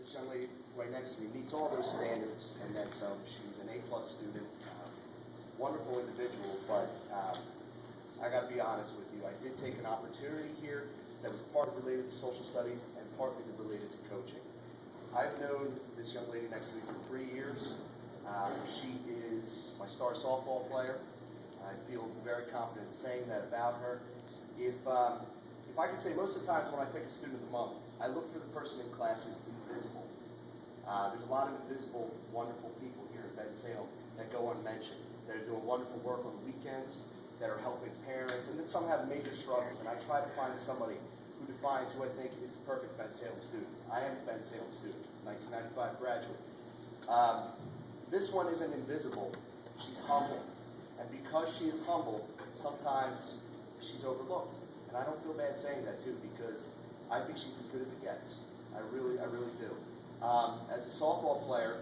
this young lady right next to me meets all those standards and then some. She's an A+ student, wonderful individual, but I got to be honest with you. I did take an opportunity here that was partly related to social studies and partly related to coaching. I've known this young lady next to me for 3 years. She is my star softball player. I feel very confident in saying that about her. If I could say, most of the times when I pick a student of the month, I look for the person in class who's invisible. There's a lot of invisible, wonderful people here in Bensalem that go unmentioned, that are doing wonderful work on the weekends, that are helping parents, and then some have major struggles, and I try to find somebody who defines who I think is the perfect Bensalem student. I am a Bensalem student, 1995 graduate. This one isn't invisible, she's humble. And because she is humble, sometimes she's overlooked. And I don't feel bad saying that too, because I think she's as good as it gets. I really do. As a softball player,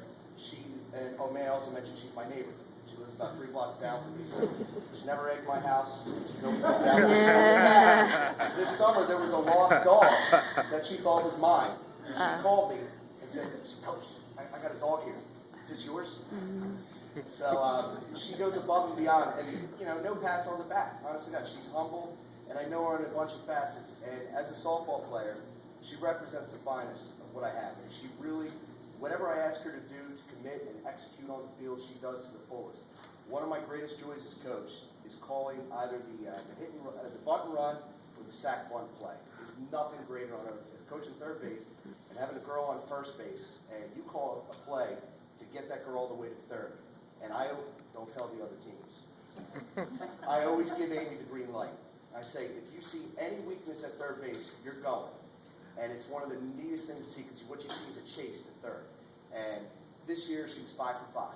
may I also mention she's my neighbor. She lives about 3 blocks down from me, so she's never egged my house. She's always been down. This summer there was a lost dog that she thought was mine. And she called me and said, "Coach, I got a dog here. Is this yours?" So she goes above and beyond, and no pats on the back. Honestly, God, she's humble, and I know her in a bunch of facets. And as a softball player, she represents the finest of what I have. And she really, whatever I ask her to do, to commit and execute on the field, she does to the fullest. One of my greatest joys as coach is calling either the bunt and run or the sack bunt play. There's nothing greater on earth as coaching third base and having a girl on first base, and you call a play to get that girl all the way to third. And I don't tell the other teams. I always give Amy the green light. I say, if you see any weakness at third base, you're going. And it's one of the neatest things to see, because what you see is a chase to third. And this year, she was 5 for 5.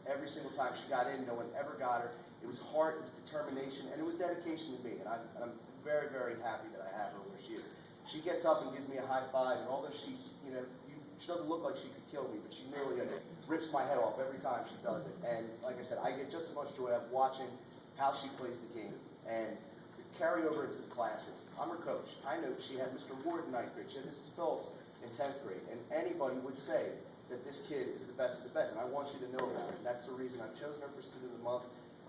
Every single time she got in, no one ever got her. It was heart, it was determination, and it was dedication to me. And I'm very, very happy that I have her where she is. She gets up and gives me a high five, and although she doesn't look like she could kill me, but she nearly rips my head off every time she does it. And like I said, I get just as much joy out of watching how she plays the game. And the carryover into the classroom. I'm her coach. I know she had Mr. Ward in 9th grade. She had Mrs. Phillips in 10th grade. And anybody would say that this kid is the best of the best. And I want you to know about it. That's the reason I've chosen her for Student of the Month.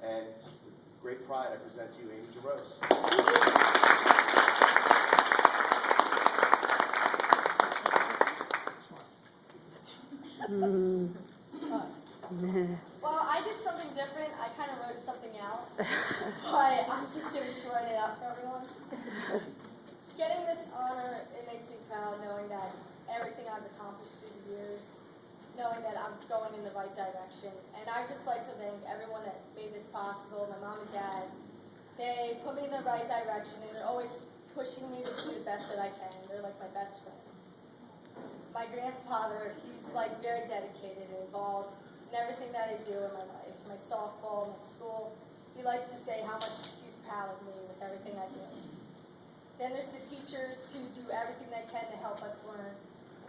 And with great pride, I present to you Amy Jaros. Well, I did something different. I kind of wrote something out, but I'm just going to short it out for everyone. Getting this honor, it makes me proud knowing that everything I've accomplished through the years, knowing that I'm going in the right direction. And I just like to thank everyone that made this possible, my mom and dad. They put me in the right direction, and they're always pushing me to do the best that I can. They're like my best friends. My grandfather, he's like very dedicated and involved in everything that I do in my life, my softball, my school. He likes to say how much he's proud of me with everything I do. Then there's the teachers who do everything they can to help us learn.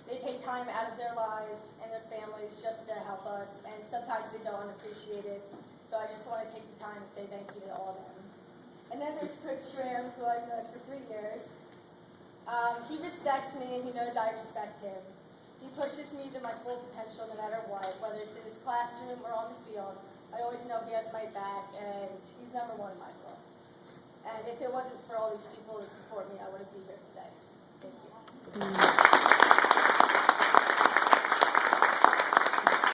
They take time out of their lives and their families just to help us, and sometimes they go unappreciated. So I just want to take the time to say thank you to all of them. And then there's Coach Schramm, who I've known for 3 years. He respects me, and he knows I respect him. He pushes me to my full potential no matter what, whether it's in his classroom or on the field. I always know he has my back, and he's #1 in my book. And if it wasn't for all these people to support me, I wouldn't be here today. Thank you.